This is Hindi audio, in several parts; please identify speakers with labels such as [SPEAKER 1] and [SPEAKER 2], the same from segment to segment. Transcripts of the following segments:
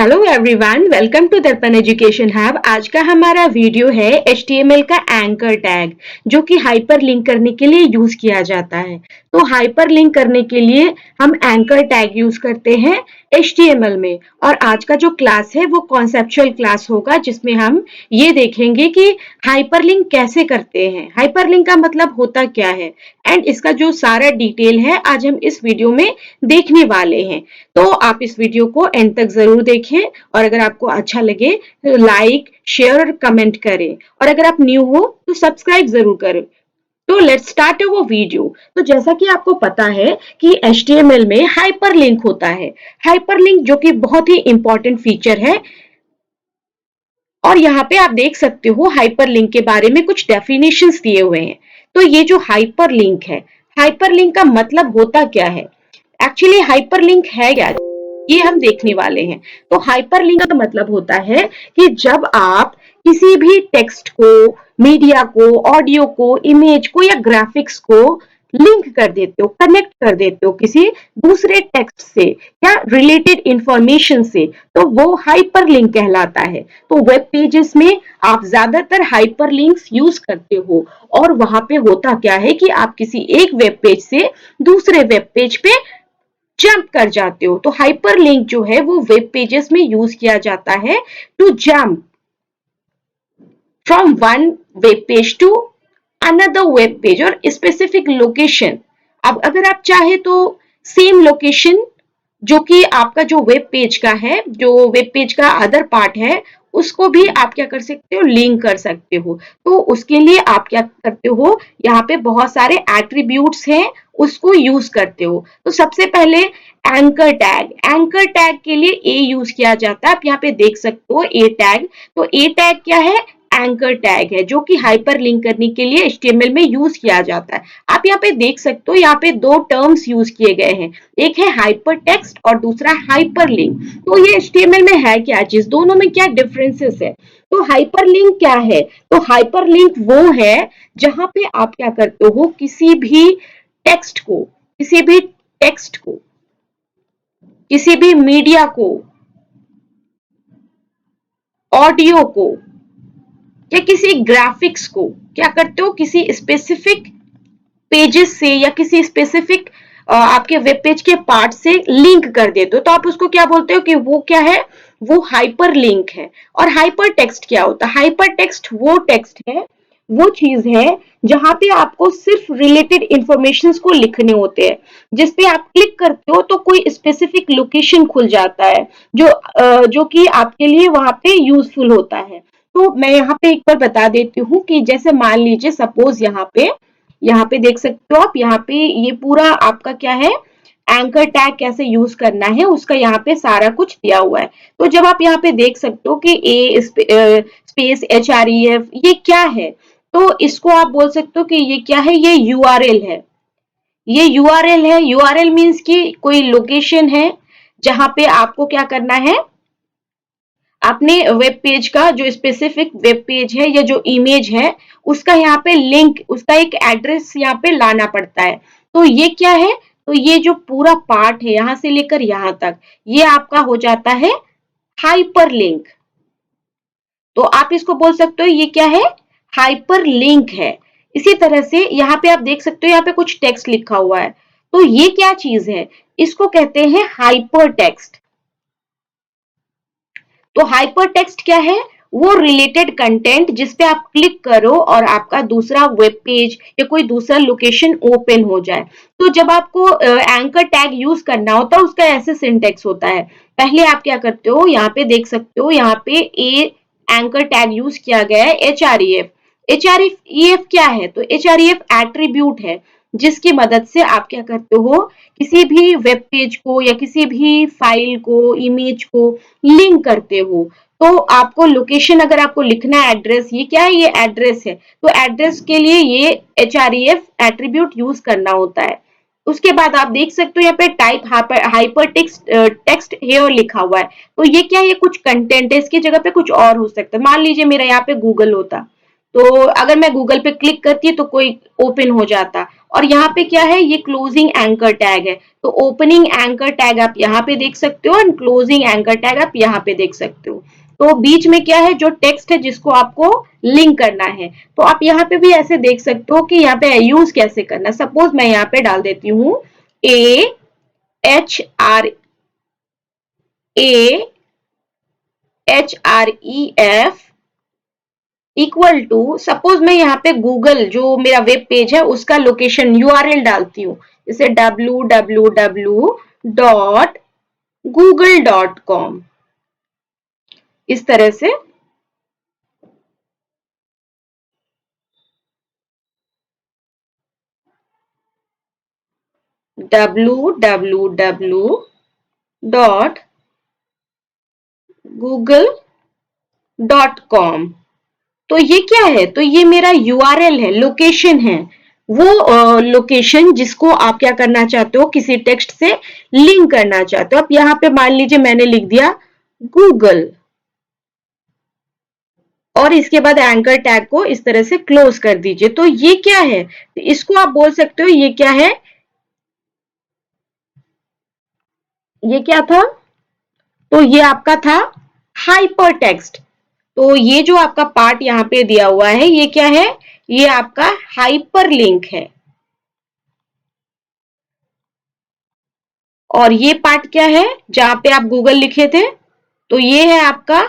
[SPEAKER 1] हेलो एवरीवन, वेलकम टू दर्पण एजुकेशन हब। आज का हमारा वीडियो है HTML का एंकर टैग, जो कि हाइपरलिंक करने के लिए यूज किया जाता है। तो हाइपरलिंक करने के लिए हम एंकर टैग यूज करते हैं HTML में। और आज का जो क्लास है वो कॉन्सेप्चुअल क्लास होगा, जिसमें हम ये देखेंगे कि हाइपरलिंक कैसे करते हैं, हाइपरलिंक का मतलब होता क्या है, एंड इसका जो सारा डिटेल है आज हम इस वीडियो में देखने वाले हैं। तो आप इस वीडियो को एंड तक जरूर देखें, और अगर आपको अच्छा लगे तो लाइक, शेयर और कमेंट करें, और अगर आप न्यू हो तो सब्सक्राइब जरूर करें। तो लेट्स स्टार्ट अवर वीडियो। तो जैसा कि आपको पता है कि HTML में हाइपरलिंक होता है। हाइपरलिंक जो कि बहुत ही इंपॉर्टेंट फीचर है, और यहाँ पे आप देख सकते हो हाइपरलिंक के बारे में कुछ डेफिनेशंस दिए हुए हैं। तो ये जो हाइपरलिंक है, हाइपरलिंक का मतलब होता क्या है, एक्चुअली हाइपरलिंक है क्या, ये हम देखने वाले हैं। तो हाइपरलिंक का मतलब होता है कि जब आप किसी भी टेक्स्ट को, मीडिया को, ऑडियो को, इमेज को या ग्राफिक्स को लिंक कर देते हो, कनेक्ट कर देते हो किसी दूसरे टेक्स्ट से या रिलेटेड इंफॉर्मेशन से, तो वो हाइपरलिंक कहलाता है। तो वेब पेजेस में आप ज्यादातर हाइपरलिंक्स यूज करते हो, और वहां पे होता क्या है कि आप किसी एक वेब पेज से दूसरे वेब पेज पे जंप कर जाते हो। तो हाइपरलिंक जो है वो वेब पेजेस में यूज किया जाता है to jump from one web page to another web page और स्पेसिफिक लोकेशन। अब अगर आप चाहे तो सेम लोकेशन जो कि आपका जो वेब पेज का है, जो वेब पेज का अदर पार्ट है, उसको भी आप क्या कर सकते हो, लिंक कर सकते हो। तो उसके लिए आप क्या करते हो, यहाँ पे बहुत सारे एट्रीब्यूट्स हैं, उसको यूज करते हो। तो सबसे पहले एंकर टैग, एंकर टैग के लिए ए यूज किया जाता है। आप यहाँ पे देख सकते हो ए टैग। तो ए टैग क्या है, एंकर टैग है, जो कि हाइपर लिंक करने के लिए HTML में यूज किया जाता है। आप यहाँ पे देख सकते हो, यहाँ पे दो टर्म्स यूज किए गए हैं, एक है हाइपर टेक्स्ट और दूसरा हाइपर लिंक। तो ये HTML में है क्या चीज, दोनों में क्या डिफरेंसेस है। तो हाइपरलिंक क्या है, तो हाइपरलिंक वो है जहां पे आप क्या करते हो, किसी भी टेक्स्ट को, किसी भी टेक्स्ट को, किसी भी मीडिया को, ऑडियो को या किसी ग्राफिक्स को क्या करते हो, किसी स्पेसिफिक पेजेस से या किसी स्पेसिफिक आपके वेब पेज के पार्ट से लिंक कर देते हो। तो आप उसको क्या बोलते हो कि वो क्या है, वो हाइपर लिंक है। और हाइपर टेक्स्ट क्या होता है, हाइपर टेक्स्ट वो टेक्स्ट है, वो चीज है जहां पे आपको सिर्फ रिलेटेड इंफॉर्मेशन को लिखने होते हैं, जिसपे आप क्लिक करते हो तो कोई स्पेसिफिक लोकेशन खुल जाता है, जो कि आपके लिए वहां पे यूजफुल होता है। तो मैं यहाँ पे एक बार बता देती हूँ कि जैसे मान लीजिए सपोज यहाँ पे देख सकते हो आप, यहाँ पे ये पूरा आपका क्या है, एंकर टैग कैसे यूज करना है उसका यहाँ पे सारा कुछ दिया हुआ है। तो जब आप यहाँ पे देख सकते हो कि ए स्पेस HREF ये क्या है, तो इसको आप बोल सकते हो कि ये क्या है, ये URL है। ये URL है, URL मीन्स कि कोई लोकेशन है जहां पे आपको क्या करना है, अपने वेब पेज का जो स्पेसिफिक वेब पेज है या जो इमेज है उसका यहाँ पे लिंक, उसका एक एड्रेस यहाँ पे लाना पड़ता है। तो ये क्या है, तो ये जो पूरा पार्ट है यहां से लेकर यहां तक, ये आपका हो जाता है हाइपर लिंक। तो आप इसको बोल सकते हो ये क्या है, हाइपर लिंक है। इसी तरह से यहाँ पे आप देख सकते हो, यहाँ पे कुछ टेक्स्ट लिखा हुआ है, तो ये क्या चीज है, इसको कहते हैं हाइपर टेक्स्ट। तो हाइपर टेक्स्ट क्या है, वो रिलेटेड कंटेंट जिसपे आप क्लिक करो और आपका दूसरा वेब पेज या कोई दूसरा लोकेशन ओपन हो जाए। तो जब आपको एंकर टैग यूज करना होता है, उसका ऐसे सिंटेक्स होता है। पहले आप क्या करते हो, यहाँ पे देख सकते हो, यहाँ पे ए एंकर टैग यूज किया गया है HREF। HREF क्या है, तो HREF एट्रीब्यूट है, जिसकी मदद से आप क्या करते हो, किसी भी वेब पेज को या किसी भी फाइल को, इमेज को लिंक करते हो। तो आपको लोकेशन, अगर आपको लिखना है एड्रेस, ये क्या है, ये एड्रेस है, तो एड्रेस के लिए ये HREF एट्रीब्यूट यूज करना होता है। उसके बाद आप देख सकते हो यहाँ पे टाइप हाइपर टेक्स्ट हेयर लिखा हुआ है। तो ये क्या है, ये कुछ कंटेंट है, इसकी जगह पे कुछ और हो सकता है। मान लीजिए मेरा यहाँ पे गूगल होता, तो अगर मैं गूगल पे क्लिक करती तो कोई ओपन हो जाता। और यहाँ पे क्या है, ये क्लोजिंग एंकर टैग है। तो ओपनिंग एंकर टैग आप यहाँ पे देख सकते हो और क्लोजिंग एंकर टैग आप यहाँ पे देख सकते हो। तो बीच में क्या है, जो टेक्स्ट है जिसको आपको लिंक करना है। तो आप यहाँ पे भी ऐसे देख सकते हो कि यहाँ पे यूज कैसे करना। सपोज मैं यहाँ पे डाल देती हूँ AHREF इक्वल टू, सपोज मैं यहाँ पे गूगल जो मेरा वेब पेज है उसका लोकेशन URL डालती हूँ, जैसे www.google.com, इस तरह से। www.google.com। तो ये क्या है, तो ये मेरा URL है, लोकेशन है, वो लोकेशन जिसको आप क्या करना चाहते हो, किसी टेक्स्ट से लिंक करना चाहते हो। अब यहाँ पे मान लीजिए मैंने लिख दिया गूगल और इसके बाद एंकर टैग को इस तरह से क्लोज कर दीजिए। तो ये क्या है, इसको आप बोल सकते हो ये क्या है, ये क्या था, तो ये आपका था हाइपर टेक्स्ट। तो ये जो आपका पार्ट यहाँ पे दिया हुआ है ये क्या है, ये आपका हाइपर लिंक है। और ये पार्ट क्या है, जहां पे आप गूगल लिखे थे, तो ये है आपका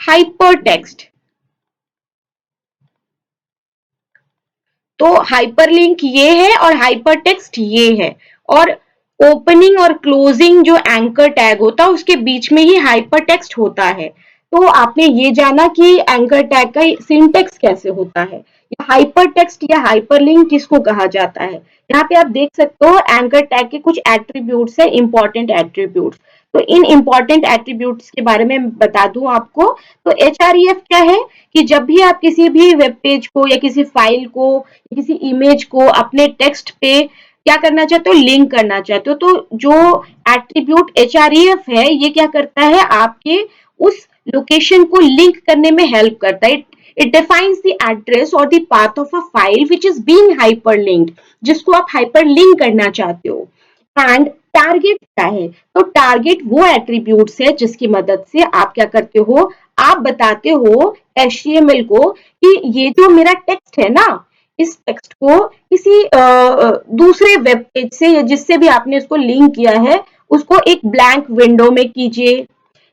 [SPEAKER 1] हाइपर टेक्स्ट। तो हाइपरलिंक ये है और हाइपर टेक्स्ट ये है। और ओपनिंग और क्लोजिंग जो एंकर टैग होता है उसके बीच में ही हाइपर टेक्स्ट होता है। तो आपने ये जाना कि एंकर टैग का सिंटेक्स कैसे होता है, हाइपर टेक्स्ट या हाइपरलिंक किसको कहा जाता है। यहाँ पे आप देख सकते हो एंकर टैग के कुछ एट्रीब्यूट्स है, इंपॉर्टेंट एट्रीब्यूट्स। तो इन इंपॉर्टेंट एट्रीब्यूट्स के बारे में बता दूं आपको। तो HREF क्या है, कि जब भी आप किसी भी वेब पेज को या किसी फाइल को किसी इमेज को अपने टेक्स्ट पे क्या करना चाहते हो, लिंक करना चाहते हो, तो जो एट्रीब्यूट HREF है ये क्या करता है, आपके उस लोकेशन को लिंक करने में हेल्प करता है। इट डिफाइंस द एड्रेस और the path of a file which is being hyperlinked, जिसको आप हाइपरलिंक करना चाहते हो। एंड टारगेट क्या है, तो टारगेट वो एट्रीब्यूट्स है जिसकी मदद से आप क्या करते हो, आप बताते हो HTML को कि ये जो मेरा टेक्स्ट है ना, इस टेक्स्ट को किसी दूसरे वेब पेज से या जिससे भी आपने इसको लिंक किया है उसको एक ब्लैंक विंडो में कीजिए,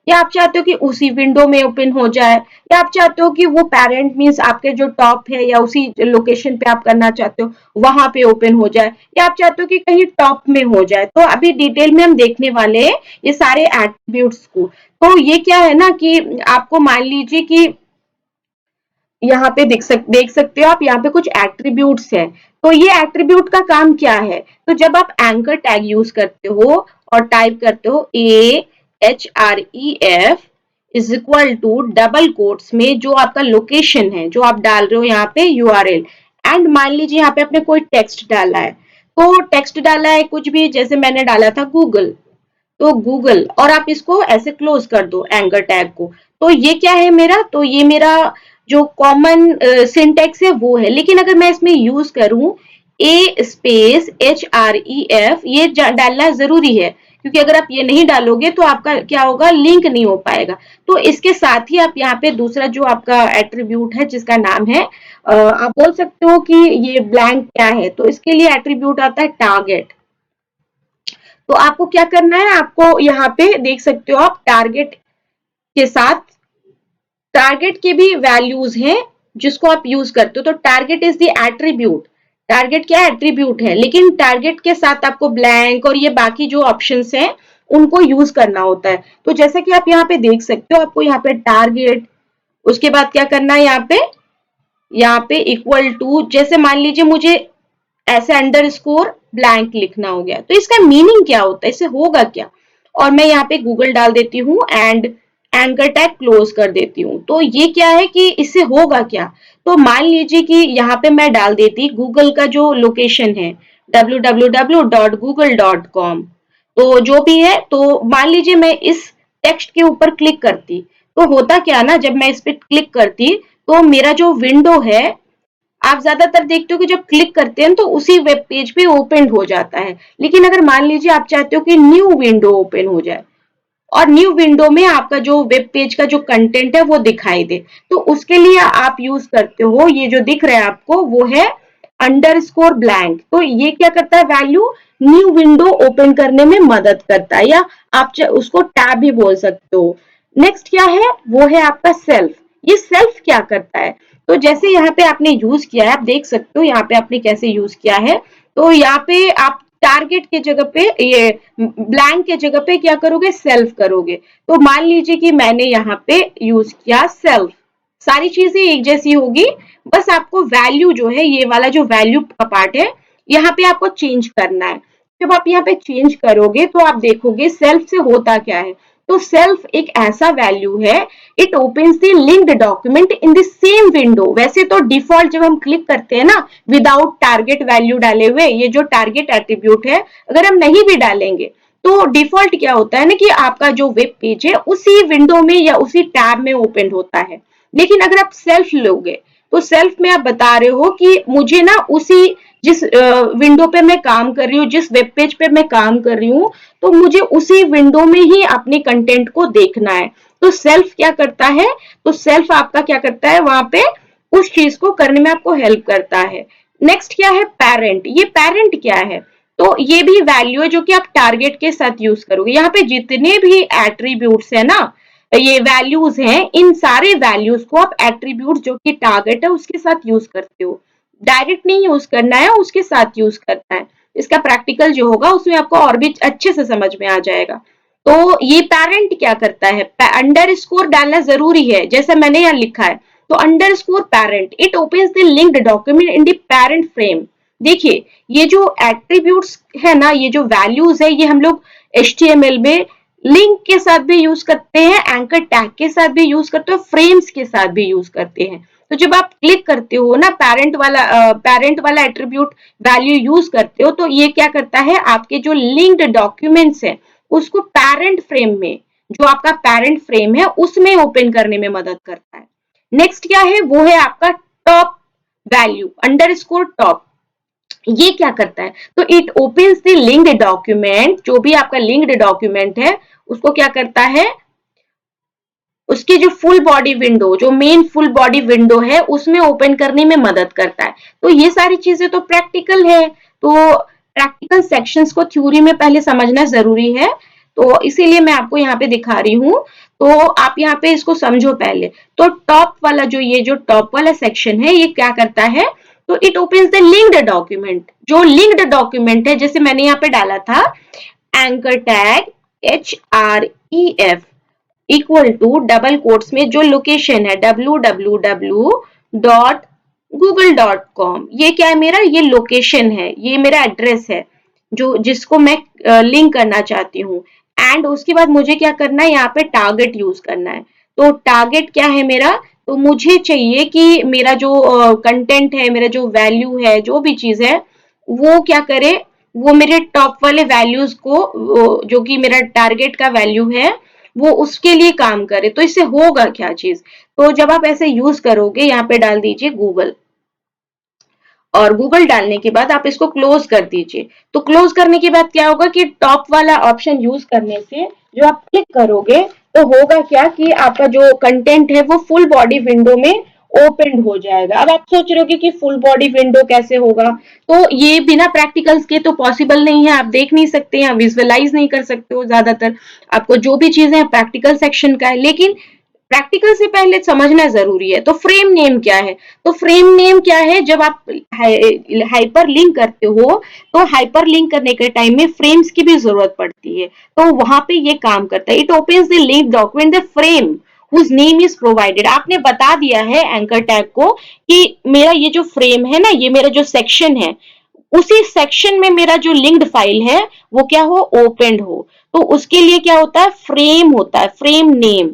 [SPEAKER 1] या आप चाहते हो कि उसी विंडो में ओपन हो जाए, या आप चाहते हो कि वो पेरेंट मीन्स आपके जो टॉप है या उसी लोकेशन पे आप करना चाहते हो वहां पे ओपन हो जाए, या आप चाहते हो कि कहीं टॉप में हो जाए। तो अभी डिटेल में हम देखने वाले हैं ये सारे एट्रीब्यूट्स को। तो ये क्या है ना कि आपको मान लीजिए कि यहाँ पे देख सकते हो आप, यहाँ पे कुछ एट्रीब्यूट्स है। तो ये एट्रीब्यूट का काम क्या है, तो जब आप एंकर टैग यूज करते हो और टाइप करते हो AHREF is equal to double quotes में जो आपका लोकेशन है जो आप डाल रहे हो यहाँ पे URL, एंड मान लीजिए यहाँ पे आपने कोई टेक्स्ट डाला है, तो टेक्स्ट डाला है कुछ भी, जैसे मैंने डाला था गूगल, तो गूगल, और आप इसको ऐसे क्लोज कर दो एंकर टैग को। तो ये क्या है मेरा, तो ये मेरा जो कॉमन सिंटेक्स है वो है। लेकिन अगर मैं इसमें यूज करूं AHREF, ये डालना जरूरी है, क्योंकि अगर आप ये नहीं डालोगे तो आपका क्या होगा, लिंक नहीं हो पाएगा। तो इसके साथ ही आप यहाँ पे दूसरा जो आपका एट्रीब्यूट है जिसका नाम है आप बोल सकते हो कि ये ब्लैंक क्या है, तो इसके लिए एट्रीब्यूट आता है टारगेट। तो आपको क्या करना है, आपको यहाँ पे देख सकते हो आप टारगेट के साथ, टारगेट के भी वैल्यूज हैं जिसको आप यूज करते हो। तो target is the attribute, target क्या एट्रीब्यूट है, लेकिन टारगेट के साथ आपको ब्लैंक और ये बाकी जो ऑप्शंस हैं उनको यूज करना होता है। तो जैसा कि आप यहाँ पे देख सकते हो, आपको यहाँ पे टारगेट, उसके बाद क्या करना है, यहाँ पे इक्वल टू, जैसे मान लीजिए मुझे ऐसे अंडरस्कोर ब्लैंक लिखना हो गया, तो इसका मीनिंग क्या होता है, इससे होगा क्या। और मैं यहाँ पे गूगल डाल देती हूँ एंड एंकर टैग क्लोज कर देती हूँ। तो ये क्या है कि इससे होगा क्या, तो मान लीजिए कि यहाँ पे मैं डाल देती गूगल का जो लोकेशन है www.google.com, तो जो भी है, तो मान लीजिए मैं इस टेक्स्ट के ऊपर क्लिक करती, तो होता क्या ना, जब मैं इस पे क्लिक करती तो मेरा जो विंडो है, आप ज्यादातर देखते हो कि जब क्लिक करते हैं तो उसी वेब पेज पे ओपन हो जाता है। लेकिन अगर मान लीजिए आप चाहते हो कि न्यू विंडो ओपन हो जाए और न्यू विंडो में आपका जो वेब पेज का जो कंटेंट है वो दिखाई दे, तो उसके लिए आप यूज करते हो, ये जो दिख रहा है आपको वो है अंडरस्कोर ब्लैंक। तो ये क्या करता है, वैल्यू न्यू विंडो ओपन करने में मदद करता है, या आप उसको टैब भी बोल सकते हो। नेक्स्ट क्या है, वो है आपका सेल्फ। ये सेल्फ क्या करता है, तो जैसे यहाँ पे आपने यूज किया है, आप देख सकते हो यहाँ पे आपने कैसे यूज किया है। तो यहाँ पे आप टारगेट के जगह पे, ये ब्लैंक के जगह पे क्या करोगे, सेल्फ करोगे। तो मान लीजिए कि मैंने यहाँ पे यूज किया सेल्फ, सारी चीजें एक जैसी होगी, बस आपको वैल्यू जो है, ये वाला जो वैल्यू का पार्ट है, यहाँ पे आपको चेंज करना है। जब आप यहाँ पे चेंज करोगे तो आप देखोगे सेल्फ से होता क्या है। तो सेल्फ एक ऐसा वैल्यू है, it opens the linked document in the same window. वैसे तो डिफॉल्ट जब हम क्लिक करते हैं ना, विदाउट टारगेट वैल्यू डाले हुए, ये जो टारगेट एट्रीब्यूट है अगर हम नहीं भी डालेंगे तो डिफॉल्ट क्या होता है ना, कि आपका जो वेब पेज है उसी विंडो में या उसी टैब में ओपन होता है। लेकिन अगर आप सेल्फ लोगे तो सेल्फ में आप बता रहे हो कि मुझे ना उसी, जिस विंडो पे मैं काम कर रही हूँ, जिस वेब पेज पे मैं काम कर रही हूँ, तो मुझे उसी विंडो में ही अपने कंटेंट को देखना है। तो सेल्फ क्या करता है, तो सेल्फ आपका क्या करता है, वहां पे उस चीज को करने में आपको हेल्प करता है। नेक्स्ट क्या है, पेरेंट। ये पेरेंट क्या है, तो ये भी वैल्यू है जो कि आप टारगेट के साथ यूज करोगे। यहाँ पे जितने भी एट्रीब्यूट्स है ना, ये वैल्यूज हैं, इन सारे वैल्यूज को आप एट्रीब्यूट जो कि टारगेट है उसके साथ यूज करते हो। डायरेक्ट नहीं यूज करना है, उसके साथ यूज करना है। इसका प्रैक्टिकल जो होगा उसमें आपको और भी अच्छे से समझ में आ जाएगा। तो ये पेरेंट क्या करता है, अंडर स्कोर डालना जरूरी है, जैसा मैंने यहाँ लिखा है। तो under score parent, it opens the linked document in the parent frame. देखिए, ये जो एट्रीब्यूट्स है ना, ये जो वैल्यूज है, ये हम लोग HTML में लिंक के साथ भी यूज करते हैं, एंकर टैग के साथ भी यूज करते हो, फ्रेम्स के साथ भी यूज करते हैं। तो जब आप क्लिक करते हो ना, पेरेंट वाला एट्रीब्यूट वैल्यू यूज करते हो, तो ये क्या करता है, आपके जो लिंक्ड डॉक्यूमेंट्स है उसको पेरेंट फ्रेम में, जो आपका पेरेंट फ्रेम है उसमें ओपन करने में मदद करता है। नेक्स्ट क्या है, वो है आपका टॉप वैल्यू, अंडरस्कोर टॉप। ये क्या करता है, तो it opens the linked document, जो भी आपका लिंक्ड डॉक्यूमेंट है उसको क्या करता है, उसकी जो फुल बॉडी विंडो, जो मेन फुल बॉडी विंडो है उसमें ओपन करने में मदद करता है। तो ये सारी चीजें तो प्रैक्टिकल है, तो प्रैक्टिकल सेक्शंस को थ्योरी में पहले समझना जरूरी है, तो इसीलिए मैं आपको यहाँ पे दिखा रही हूँ। तो आप यहाँ पे इसको समझो पहले। तो टॉप वाला जो, ये जो टॉप वाला सेक्शन है, ये क्या करता है, तो it opens the linked document. जो लिंक्ड डॉक्यूमेंट है, जैसे मैंने यहाँ पे डाला था anchor tag HREF equal to double quotes में जो लोकेशन है www.google.com, ये क्या है मेरा, ये लोकेशन है, ये मेरा एड्रेस है जो जिसको मैं लिंक करना चाहती हूँ। एंड उसके बाद मुझे क्या करना है, यहाँ पे टारगेट यूज करना है। तो टारगेट क्या है मेरा, तो मुझे चाहिए कि मेरा जो कंटेंट है, मेरा जो वैल्यू है, जो भी चीज है, वो क्या करे, वो मेरे टॉप वाले वैल्यूज को, जो कि मेरा टारगेट का वैल्यू है, वो उसके लिए काम करे। तो इससे होगा क्या चीज, तो जब आप ऐसे यूज करोगे, यहाँ पे डाल दीजिए गूगल, और गूगल डालने के बाद आप इसको क्लोज कर दीजिए। तो क्लोज करने के बाद क्या होगा कि टॉप वाला ऑप्शन यूज करने से जो आप क्लिक करोगे तो होगा क्या कि आपका जो कंटेंट है वो फुल बॉडी विंडो में ओपन हो जाएगा। अब आप सोच रहे हो कि फुल बॉडी विंडो कैसे होगा, तो ये बिना प्रैक्टिकल्स के तो पॉसिबल नहीं है, आप देख नहीं सकते हैं, विजुअलाइज नहीं कर सकते हो। ज्यादातर आपको जो भी चीजें प्रैक्टिकल सेक्शन का है, लेकिन प्रैक्टिकल से पहले समझना जरूरी है। तो फ्रेम नेम क्या है, तो फ्रेम नेम क्या है, जब आप हाइपर लिंक करते हो तो हाइपर लिंक करने के टाइम में फ्रेम्स की भी जरूरत पड़ती है, तो वहां पे ये काम करता है। It opens the link document the frame whose name is provided। आपने बता दिया है एंकर टैग को कि मेरा ये जो फ्रेम है ना, ये मेरा जो सेक्शन है, उसी सेक्शन में मेरा जो लिंक्ड फाइल है वो क्या हो, ओपन हो। तो उसके लिए क्या होता है, फ्रेम होता है, फ्रेम नेम।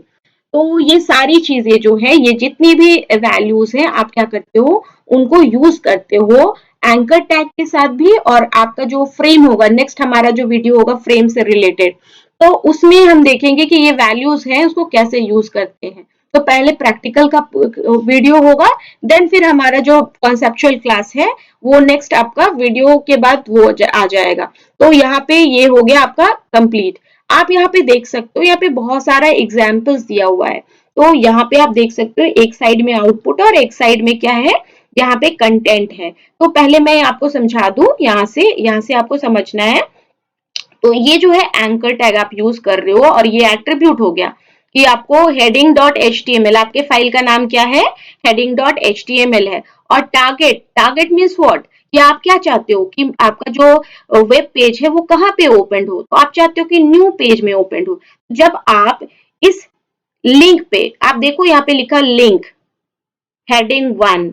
[SPEAKER 1] तो ये सारी चीजें जो है, ये जितनी भी वैल्यूज हैं, आप क्या करते हो, उनको यूज करते हो एंकर टैग के साथ भी। और आपका जो फ्रेम होगा, नेक्स्ट हमारा जो वीडियो होगा फ्रेम से रिलेटेड, तो उसमें हम देखेंगे कि ये वैल्यूज हैं उसको कैसे यूज करते हैं। तो पहले प्रैक्टिकल का वीडियो होगा, देन फिर हमारा जो कॉन्सेप्चुअल क्लास है वो नेक्स्ट आपका वीडियो के बाद वो आ जाएगा। तो यहाँ पे ये हो गया आपका कंप्लीट। आप यहाँ पे देख सकते हो, यहाँ पे बहुत सारा एग्जाम्पल्स दिया हुआ है। तो यहाँ पे आप देख सकते हो एक साइड में आउटपुट और एक साइड में क्या है, यहाँ पे कंटेंट है। तो पहले मैं आपको समझा दूं, यहाँ से आपको समझना है। तो ये जो है एंकर टैग आप यूज कर रहे हो और ये एट्रीब्यूट हो गया कि आपको heading dot H T M L, आपके फाइल का नाम क्या है, heading dot H T M L है। और टारगेट, टारगेट मीन्स व्हाट, कि आप क्या चाहते हो कि आपका जो वेब पेज है वो कहाँ पे ओपन हो, तो आप चाहते हो कि न्यू पेज में ओपन हो। जब आप इस लिंक पे, आप देखो यहाँ पे लिखा लिंक हेडिंग 1,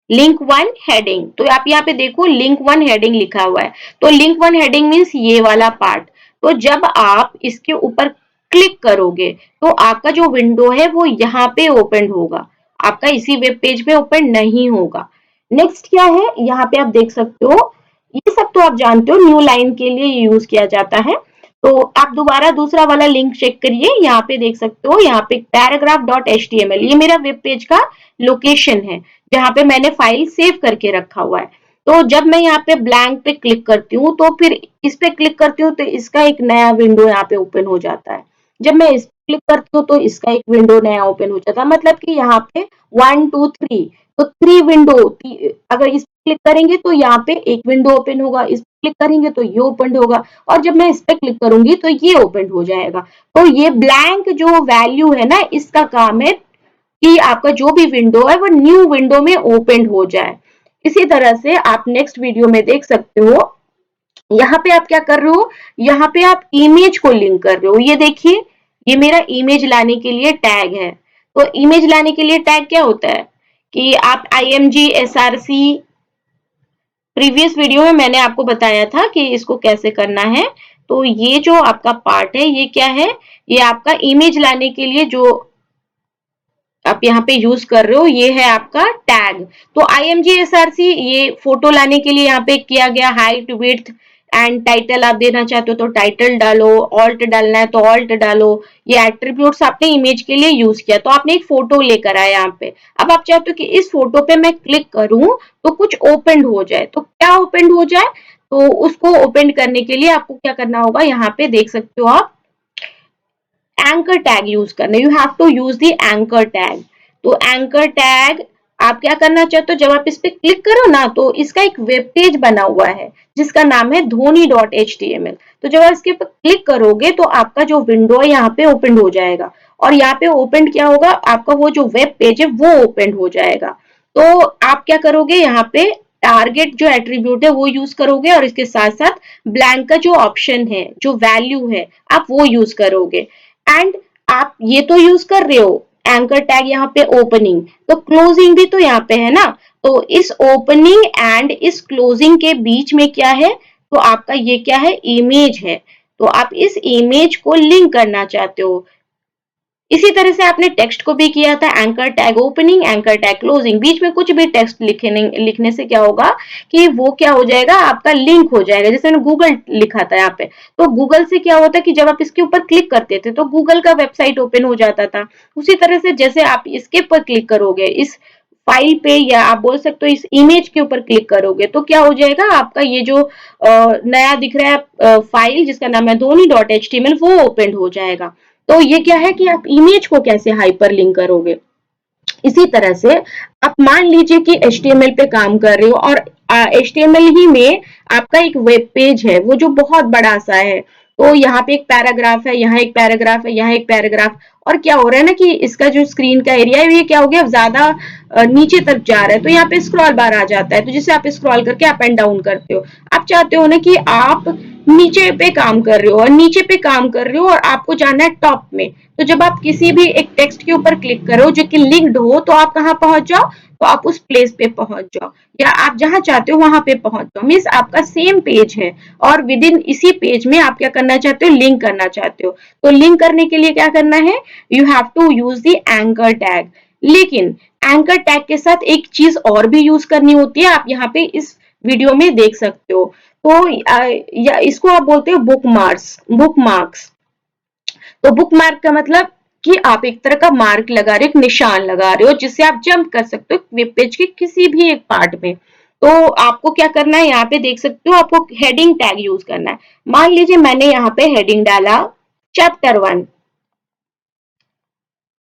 [SPEAKER 1] लिंक 1 हेडिंग, तो आप यहाँ पे देखो लिंक 1 हेडिंग लिखा हुआ है। तो लिंक 1 हेडिंग मीन्स ये वाला पार्ट। तो जब आप इसके ऊपर क्लिक करोगे तो आपका जो विंडो है वो यहाँ पे ओपन होगा, आपका इसी वेब पेज पे ओपन नहीं होगा। नेक्स्ट क्या है, यहाँ पे आप देख सकते हो, ये सब तो आप जानते हो न्यू लाइन के लिए यूज किया जाता है। तो आप दोबारा दूसरा वाला लिंक चेक करिए, यहाँ पे देख सकते हो, यहाँ पे paragraph dot H T M L, ये मेरा वेब पेज का लोकेशन है जहाँ पे मैंने फाइल सेव करके रखा हुआ है। तो जब मैं यहाँ पे ब्लैंक पे क्लिक करती हूँ तो फिर इस पे क्लिक करती हूँ तो इसका एक नया विंडो यहाँ पे ओपन हो जाता है। जब मैं इस पे क्लिक करती हूँ तो इसका एक विंडो नया ओपन हो जाता है। मतलब कि यहाँ पे 1 2 3, तो 3 विंडो, अगर इस पे क्लिक करेंगे तो यहाँ पे एक विंडो ओपन होगा, इस पे क्लिक करेंगे तो ये ओपन होगा, और जब मैं इस पे क्लिक करूंगी तो ये ओपन हो जाएगा। तो ये ब्लैंक जो वैल्यू है ना, इसका काम है कि आपका जो भी विंडो है वो न्यू विंडो में ओपन हो जाए। इसी तरह से आप नेक्स्ट वीडियो में देख सकते हो, यहाँ पे आप क्या कर रहे हो, यहाँ पे आप इमेज को लिंक कर रहे हो। ये देखिए, ये मेरा इमेज लाने के लिए टैग है। तो इमेज लाने के लिए टैग क्या होता है कि आप IMG SRC, प्रीवियस वीडियो में मैंने आपको बताया था कि इसको कैसे करना है। तो ये जो आपका पार्ट है ये क्या है, ये आपका इमेज लाने के लिए जो आप यहाँ पे यूज कर रहे हो ये है आपका टैग। तो IMG SRC ये फोटो लाने के लिए यहाँ पे किया गया, हाइट विड्थ एंड टाइटल आप देना चाहते हो तो टाइटल डालो, ऑल्ट डालना है तो ऑल्ट डालो। ये एट्रीब्यूट्स आपने इमेज के लिए यूज किया, तो आपने एक फोटो लेकर आया यहाँ पे। अब आप चाहते हो कि इस फोटो पे मैं क्लिक करूं तो कुछ ओपन हो जाए, तो क्या ओपन हो जाए, तो उसको ओपन करने के लिए आपको क्या करना होगा, यहाँ पे देख सकते हो आप एंकर टैग यूज करना, you have to use the anchor tag. तो एंकर टैग आप क्या करना चाहते हो, जब आप इस पे क्लिक करो ना तो इसका एक वेब पेज बना हुआ है जिसका नाम है dhoni.html। तो जब आप इसके ऊपर क्लिक करोगे तो आपका जो विंडो है यहाँ पे ओपन हो जाएगा, और यहाँ पे ओपन क्या होगा, आपका वो जो वेब पेज है वो ओपन हो जाएगा। तो आप क्या करोगे, यहाँ पे टारगेट जो एट्रीब्यूट है वो यूज करोगे, और इसके साथ साथ ब्लैंक का जो ऑप्शन है, जो वैल्यू है, आप वो यूज करोगे। एंड आप ये तो यूज कर रहे हो एंकर टैग यहाँ पे ओपनिंग, तो क्लोजिंग भी तो यहाँ पे है ना। तो इस ओपनिंग एंड इस क्लोजिंग के बीच में क्या है, तो आपका ये क्या है, इमेज है। तो आप इस इमेज को लिंक करना चाहते हो। इसी तरह से आपने टेक्स्ट को भी किया था, anchor tag opening, anchor tag closing, बीच में कुछ भी टेक्स्ट लिखने से क्या होगा कि वो क्या हो जाएगा, आपका लिंक हो जाएगा। जैसे मैंने गूगल लिखा था यहाँ पे, तो गूगल से क्या होता है कि जब आप इसके ऊपर क्लिक करते थे तो गूगल का वेबसाइट ओपन हो जाता था। उसी तरह से जैसे आप इसके ऊपर क्लिक करोगे, इस फाइल पे, या आप बोल सकते हो इस इमेज के ऊपर क्लिक करोगे, तो क्या हो जाएगा, आपका ये जो नया दिख रहा है फाइल जिसका नाम है dhoni.html वो ओपन हो जाएगा। तो ये क्या है कि आप इमेज को कैसे हाइपर लिंक करोगे। इसी तरह से आप मान लीजिए कि HTML पे काम कर रहे हो और HTML ही में आपका एक वेब पेज है वो जो बहुत बड़ा सा है। तो यहाँ पे एक पैराग्राफ है, यहाँ एक पैराग्राफ है, यहाँ एक पैराग्राफ, और क्या हो रहा है ना कि इसका जो स्क्रीन का एरिया है ये क्या हो गया, ज्यादा नीचे तरफ जा रहा है। तो यहाँ पे स्क्रॉल बार आ जाता है, तो जिसे आप स्क्रॉल करके अप एंड डाउन करते हो। आप चाहते हो ना कि आप नीचे पे काम कर रहे हो और नीचे पे काम कर रहे हो और आपको जाना है टॉप में। तो जब आप किसी भी एक टेक्स्ट के ऊपर क्लिक करो जो कि लिंक्ड हो तो आप कहाँ पहुंच जाओ, तो आप उस प्लेस पे पहुंच जाओ, या आप जहां चाहते हो वहां पे पहुंच जाओ। मीन्स आपका सेम पेज है और विद इन इसी पेज में आप क्या करना चाहते हो, लिंक करना चाहते हो। तो लिंक करने के लिए क्या करना है, you have to use the anchor tag. लेकिन एंकर टैग के साथ एक चीज और भी यूज करनी होती है, आप यहाँ पे इस वीडियो में देख सकते हो। तो या इसको आप बोलते हो बुकमार्क्स, बुकमार्क्स। तो बुकमार्क का मतलब कि आप एक तरह का मार्क लगा रहे हो, एक निशान लगा रहे हो, जिससे आप जंप कर सकते हो वेब पेज के किसी भी एक पार्ट में। तो आपको क्या करना है, यहाँ पे देख सकते हो आपको हेडिंग टैग यूज करना है। मान लीजिए मैंने यहाँ पे हेडिंग डाला चैप्टर 1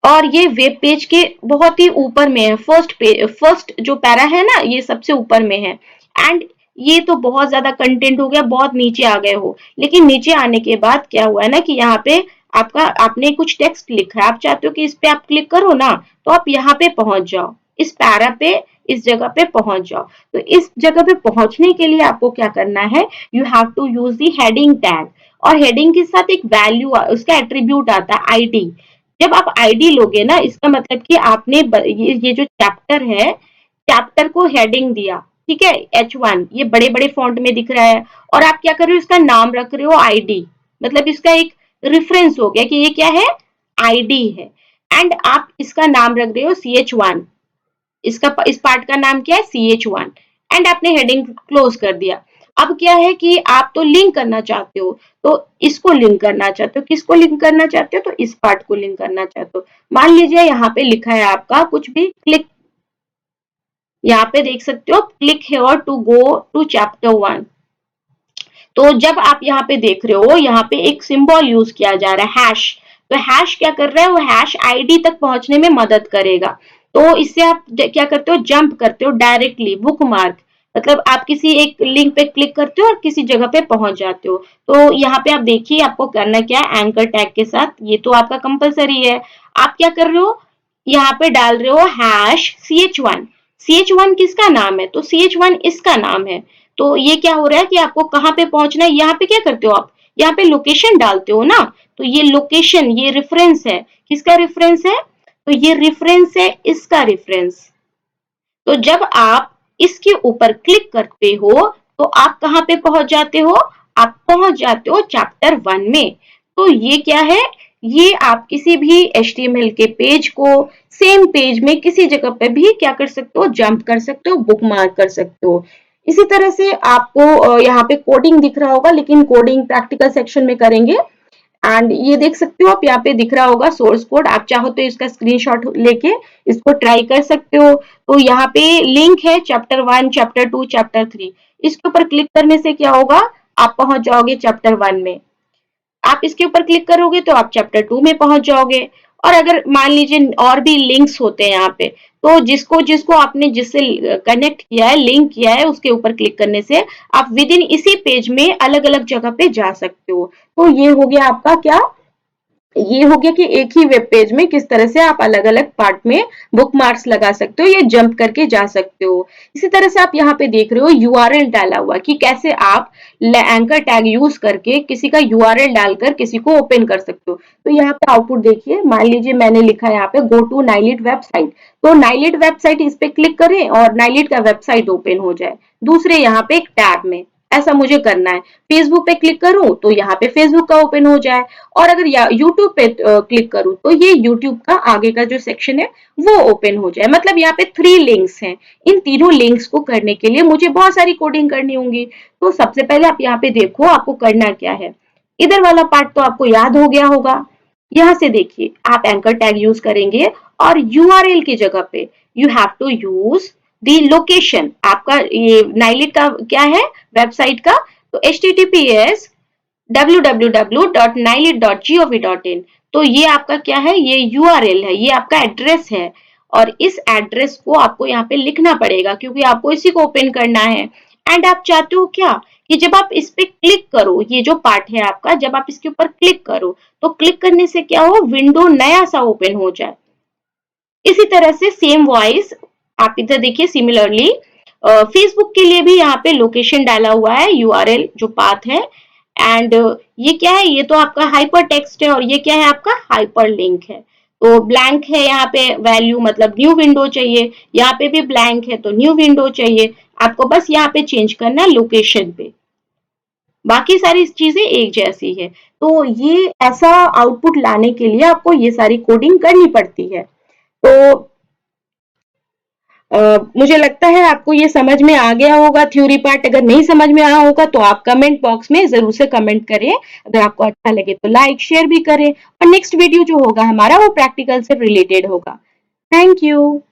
[SPEAKER 1] और ये वेब पेज के बहुत ही ऊपर में है, फर्स्ट जो पैरा है ना, ये सबसे ऊपर में है। एंड ये तो बहुत ज्यादा कंटेंट हो गया, बहुत नीचे आ गए हो। लेकिन नीचे आने के बाद क्या हुआ है ना कि यहाँ पे आपने कुछ टेक्स्ट लिखा है, आप चाहते हो कि इस पे आप क्लिक करो ना, तो आप यहाँ पे पहुंच जाओ, इस पैरा पे, इस जगह पे पहुंच जाओ। तो इस जगह पे पहुंचने के लिए आपको क्या करना है, you have to use the heading tag. और हेडिंग के साथ एक वैल्यू, उसका एट्रीब्यूट आता है आईडी। जब आप आईडी लोगे ना, इसका मतलब कि आपने ये जो चैप्टर है, चैप्टर को हेडिंग दिया, ठीक है, H1 ये बड़े बड़े फॉन्ट में दिख रहा है, और आप क्या कर रहे हो, इसका नाम रख रहे हो आईडी, मतलब इसका एक रेफरेंस हो गया कि ये क्या है, आईडी है। एंड आप इसका नाम रख रहे हो CH1, इस पार्ट का नाम क्या है, CH1। एंड आपने हेडिंग क्लोज कर दिया। अब क्या है कि आप तो लिंक करना चाहते हो, तो इसको लिंक करना चाहते हो, किसको लिंक करना चाहते हो, तो इस पार्ट को लिंक करना चाहते हो। मान लीजिए यहाँ पे लिखा है आपका कुछ भी, क्लिक, यहाँ पे देख सकते हो click here to go to chapter 1। तो जब आप यहाँ पे देख रहे हो, यहाँ पे एक सिंबल यूज किया जा रहा है, हैश। तो हैश क्या कर रहा है, वो हैश आईडी तक पहुंचने में मदद करेगा। तो इससे आप क्या करते हो, जंप करते हो डायरेक्टली, बुक मार्क, मतलब आप किसी एक लिंक पे क्लिक करते हो और किसी जगह पे पहुंच जाते हो। तो यहाँ पे आप देखिए आपको करना क्या है, एंकर टैग के साथ, ये तो आपका कंपलसरी है। आप क्या कर रहे हो, यहाँ पे डाल रहे हो हैश CH1। CH1 किसका नाम है, तो CH1 इसका नाम है। तो ये क्या हो रहा है कि आपको कहाँ पे पहुंचना है, यहाँ पे क्या करते हो आप, यहाँ पे लोकेशन डालते हो ना। तो ये लोकेशन, ये रेफरेंस है, किसका रेफरेंस है, तो ये रेफरेंस है, इसका रेफरेंस। तो जब आप इसके ऊपर क्लिक करते हो, तो आप कहाँ पे पहुंच जाते हो, आप पहुंच जाते हो चैप्टर 1 में। तो ये क्या है, ये आप किसी भी HTML के पेज को सेम पेज में किसी जगह पे भी क्या कर सकते हो, जंप कर सकते हो, बुक मार्क कर सकते हो। इसी तरह से आपको यहाँ पे कोडिंग दिख रहा होगा, लेकिन कोडिंग प्रैक्टिकल सेक्शन में करेंगे। एंड ये देख सकते हो आप, यहाँ पे दिख रहा होगा सोर्स कोड, आप चाहो तो इसका स्क्रीनशॉट लेके इसको ट्राई कर सकते हो। तो यहाँ पे लिंक है चैप्टर 1, चैप्टर 2, चैप्टर 3। इसके ऊपर क्लिक करने से क्या होगा, आप पहुंच जाओगे चैप्टर 1 में। आप इसके ऊपर क्लिक करोगे तो आप चैप्टर 2 में पहुंच जाओगे। और अगर मान लीजिए और भी लिंक्स होते हैं यहाँ पे, तो जिसको जिसको आपने जिससे कनेक्ट किया है, लिंक किया है, उसके ऊपर क्लिक करने से आप विद इन इसी पेज में अलग अलग जगह पे जा सकते हो। तो ये हो गया आपका क्या, ये हो गया कि एक ही वेब पेज में किस तरह से आप अलग अलग पार्ट में बुक मार्क्स लगा सकते हो, या जंप करके जा सकते हो। इसी तरह से आप यहाँ पे देख रहे हो यूआरएल डाला हुआ, कि कैसे आप एंकर टैग यूज करके किसी का यूआरएल डालकर किसी को ओपन कर सकते हो। तो यहाँ पे आउटपुट देखिए, मान लीजिए मैंने लिखा है यहाँ पे गो टू नाइलिट वेबसाइट, तो नाइलिट वेबसाइट इस पे क्लिक करें और नाइलिट का वेबसाइट ओपन हो जाए दूसरे यहाँ पे एक टैब में। ऐसा मुझे करना है। फेसबुक पे क्लिक करूं तो यहाँ पे फेसबुक का ओपन हो जाए, और अगर यूट्यूब पे क्लिक करूं तो ये यूट्यूब का आगे का जो सेक्शन है वो ओपन हो जाए। मतलब यहाँ पे 3 लिंक्स हैं। इन तीनों लिंक्स को करने के लिए मुझे बहुत सारी कोडिंग करनी होंगी। तो सबसे पहले आप यहाँ पे देखो आपको करना क्या है। इधर वाला पार्ट तो आपको याद हो गया होगा। यहाँ से देखिए आप एंकर टैग यूज करेंगे और यूआरएल की जगह पे you have to use the location. आपका ये नाइलिट का क्या है, वेबसाइट का, तो https www.nailit.gov.in। तो ये आपका क्या है, ये यूआरएल है, ये आपका एड्रेस है। और इस एड्रेस को आपको यहाँ पे लिखना पड़ेगा क्योंकि आपको इसी को ओपन करना है। एंड आप चाहते हो क्या कि जब आप इस पे क्लिक करो, ये जो पार्ट है आपका, जब आप इसके ऊपर क्लिक करो तो क्लिक करने से क्या हो, विंडो नया सा ओपन हो जाए। इसी तरह से सेम वॉइस आप इधर देखिए, सिमिलरली फेसबुक के लिए भी यहाँ पे लोकेशन डाला हुआ है, यूआरएल जो पाथ है। एंड ये क्या है, ये तो आपका हाइपर टेक्स्ट है, और ये क्या है आपका हाइपर लिंक है। तो ब्लैंक है यहाँ पे वैल्यू, मतलब न्यू विंडो चाहिए, यहाँ पे भी ब्लैंक है तो न्यू विंडो चाहिए। आपको बस यहाँ पे चेंज करना है लोकेशन पे, बाकी सारी चीजें एक जैसी है। तो ये ऐसा आउटपुट लाने के लिए आपको ये सारी कोडिंग करनी पड़ती है। तो मुझे लगता है आपको ये समझ में आ गया होगा थ्योरी पार्ट। अगर नहीं समझ में आया होगा तो आप कमेंट बॉक्स में ज़रूर से कमेंट करें। अगर आपको अच्छा लगे तो लाइक, शेयर भी करें और नेक्स्ट वीडियो जो होगा हमारा वो प्रैक्टिकल से रिलेटेड होगा। Thank you.